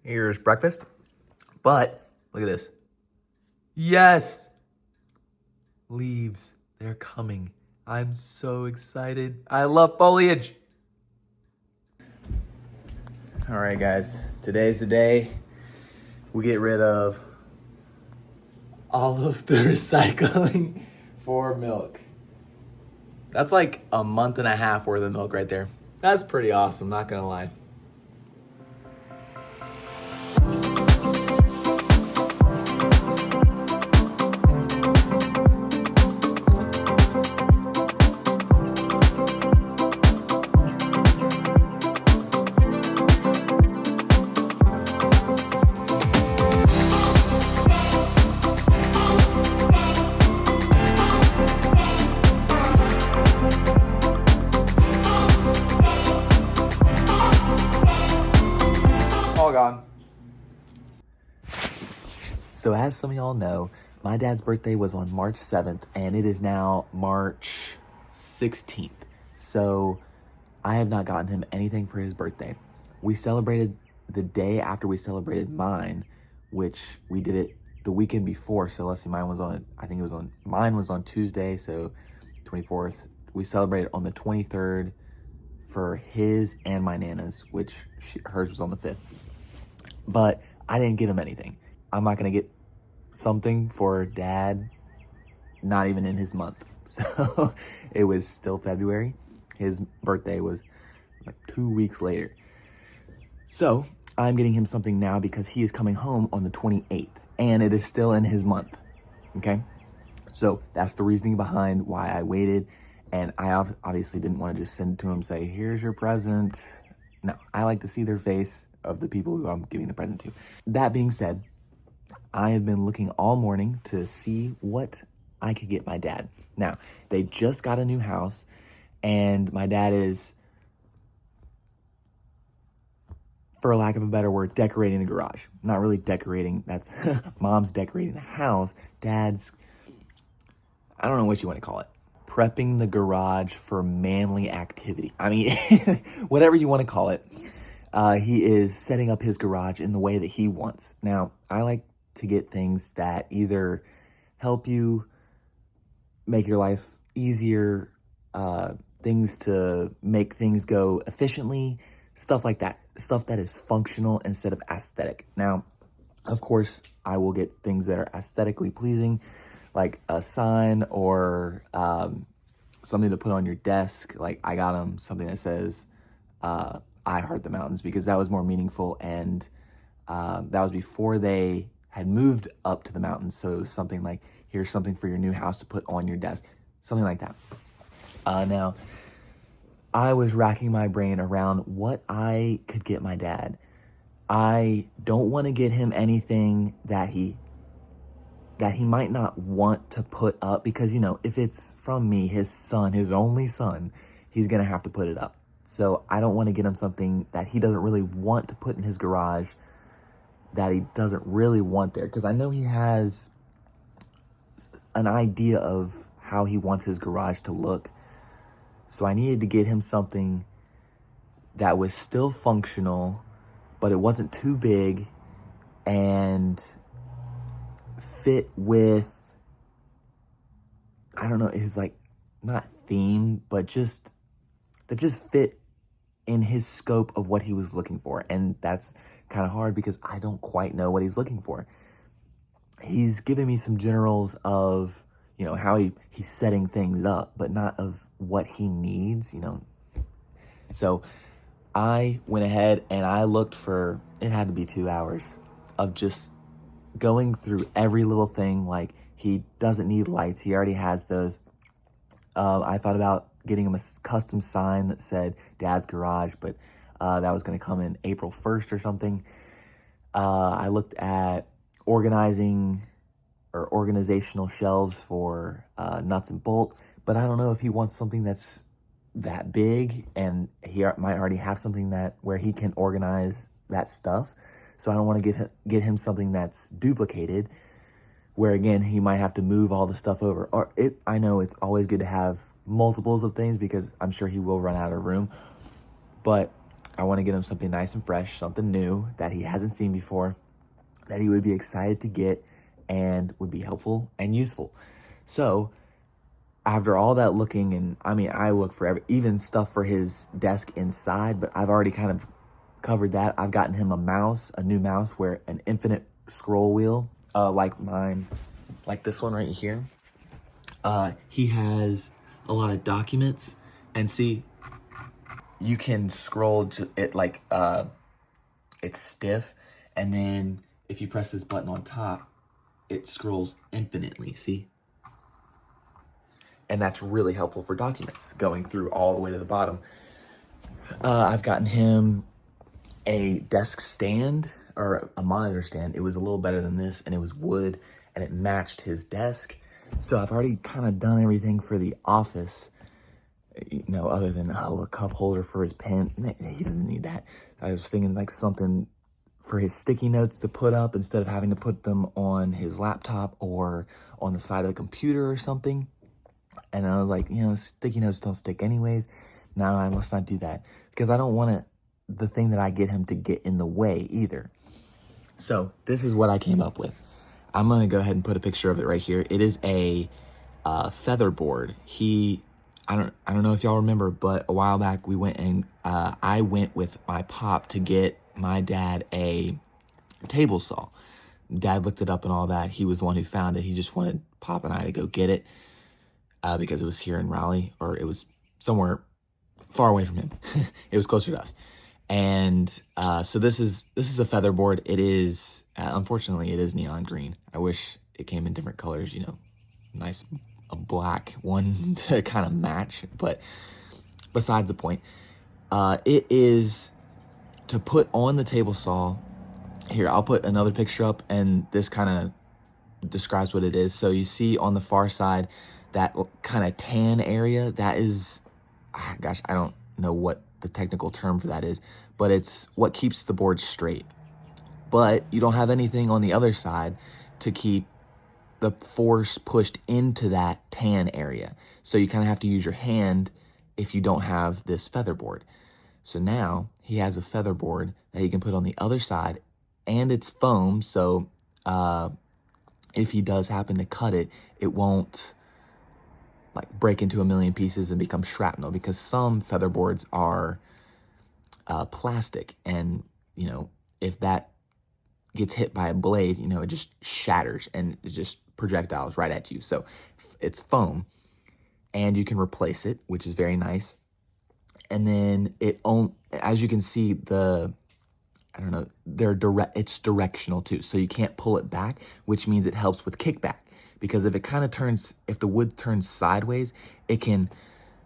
Here's breakfast. But look at this. Yes! Leaves. They're coming. I'm so excited. I love foliage. All right, guys. Today's the day we get rid of all of the recycling for milk. That's like a month and a half worth of milk right there. That's pretty awesome, not gonna lie. All gone. So as some of y'all know, my dad's birthday was on March 7th and it is now March 16th. So I have not gotten him anything for his birthday. We celebrated the day after we celebrated mine, which we did it the weekend before. So let's see, mine was on Tuesday, so 24th. We celebrated on the 23rd for his and my Nana's, which hers was on the 5th. But I didn't get him anything. I'm not gonna get something for dad, not even in his month. So it was still February. His birthday was like 2 weeks later. So I'm getting him something now because he is coming home on the 28th and it is still in his month, okay? So that's the reasoning behind why I waited. And I obviously didn't want to just send it to him, say, here's your present. No, I like to see their face of the people who I'm giving the present to. That being said, I have been looking all morning to see what I could get my dad. Now, they just got a new house and my dad is, for lack of a better word, decorating the garage. Not really decorating, that's mom's decorating the house. Dad's, I don't know what you want to call it, prepping the garage for manly activity. I mean, whatever you want to call it. He is setting up his garage in the way that he wants. Now, I like to get things that either help you make your life easier, things to make things go efficiently, stuff like that. Stuff that is functional instead of aesthetic. Now, of course, I will get things that are aesthetically pleasing, like a sign or something to put on your desk. Like I got him something that says, I heart the mountains, because that was more meaningful, and that was before they had moved up to the mountains. So something like, here's something for your new house to put on your desk, something like that. Now, I was racking my brain around what I could get my dad. I don't want to get him anything that he might not want to put up, because, you know, if it's from me, his son, his only son, he's going to have to put it up. So I don't want to get him something that he doesn't really want to put in his garage, that he doesn't really want there. Because I know he has an idea of how he wants his garage to look. So I needed to get him something that was still functional, but it wasn't too big and fit with, I don't know, his, like, not theme, but just fit in his scope of what he was looking for. And that's kind of hard because I don't quite know what he's looking for. He's giving me some generals of, you know, how he's setting things up, but not of what he needs, you know. So I went ahead and I looked for, it had to be 2 hours of just going through every little thing. Like, he doesn't need lights, he already has those. I thought about getting him a custom sign that said Dad's Garage, but that was going to come in April 1st or something. I looked at organizational shelves for nuts and bolts, but I don't know if he wants something that's that big, and he might already have something where he can organize that stuff. So I don't want to get him something that's duplicated, where again he might have to move all the stuff over. I know it's always good to have multiples of things, because I'm sure he will run out of room. But I want to get him something nice and fresh, something new that he hasn't seen before, that he would be excited to get and would be helpful and useful. So after all that looking, and I mean, I look for even stuff for his desk inside, but I've already kind of covered that. I've gotten him a new mouse where an infinite scroll wheel, like mine, like this one right here. He has a lot of documents, and see, you can scroll to it like, it's stiff, and then if you press this button on top, it scrolls infinitely, see? And that's really helpful for documents, going through all the way to the bottom. I've gotten him a desk stand, or a monitor stand. It was a little better than this, and it was wood, and it matched his desk. So I've already kind of done everything for the office, you know, other than, a cup holder for his pen. He doesn't need that. I was thinking like something for his sticky notes to put up instead of having to put them on his laptop or on the side of the computer or something. And I was like, sticky notes don't stick anyways. No, let's not do that, because I don't want the thing that I get him to get in the way either. So this is what I came up with. I'm going to go ahead and put a picture of it right here. It is a featherboard. I don't know if y'all remember, but a while back we went and I went with my pop to get my dad a table saw. Dad looked it up and all that. He was the one who found it. He just wanted Pop and I to go get it because it was here in Raleigh, or it was somewhere far away from him. It was closer to us. And so this is a featherboard. It is, unfortunately, it is neon green. I wish it came in different colors, nice a black one to kind of match, but besides the point. It is to put on the table saw. Here, I'll put another picture up, and this kind of describes what it is. So you see on the far side, that kind of tan area, that is, gosh, I don't know what the technical term for that is, but it's what keeps the board straight. But you don't have anything on the other side to keep the force pushed into that tan area. So you kind of have to use your hand if you don't have this featherboard. So now he has a featherboard that he can put on the other side, and it's foam. So if he does happen to cut it, it won't like break into a million pieces and become shrapnel, because some featherboards are plastic, and if that gets hit by a blade, it just shatters and it just projectiles right at you. So it's foam, and you can replace it, which is very nice. And then as you can see, it's directional too. So you can't pull it back, which means it helps with kickback, because if the wood turns sideways, it can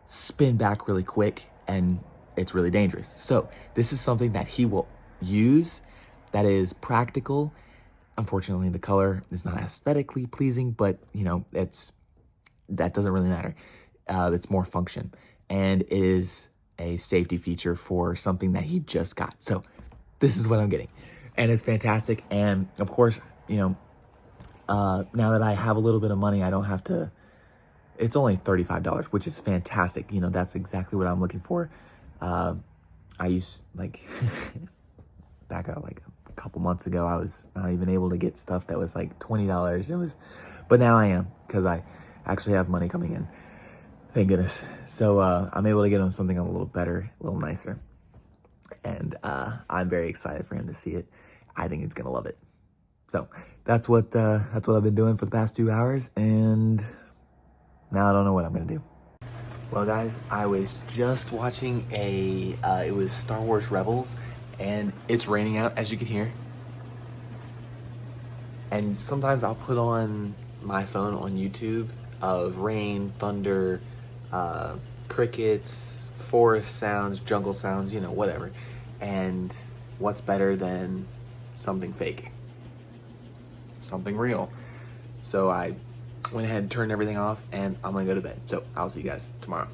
spin back really quick, and it's really dangerous. So this is something that he will use, that is practical. Unfortunately, the color is not aesthetically pleasing, but that doesn't really matter. It's more function, and it is a safety feature for something that he just got. So this is what I'm getting, and it's fantastic. And of course, now that I have a little bit of money, I don't have to, it's only $35, which is fantastic. That's exactly what I'm looking for. I used back out like a couple months ago, I was not even able to get stuff that was like $20. But now I am, because I actually have money coming in. Thank goodness. So I'm able to get him something a little better, a little nicer. And I'm very excited for him to see it. I think he's gonna love it. So that's what I've been doing for the past 2 hours, and now I don't know what I'm gonna do. Well, guys, I was just watching it was Star Wars Rebels, and it's raining out, as you can hear. And sometimes I'll put on my phone on YouTube of rain, thunder, crickets, forest sounds, jungle sounds, whatever. And what's better than something fake? Something real. So I went ahead and turned everything off, and I'm gonna go to bed. So I'll see you guys tomorrow.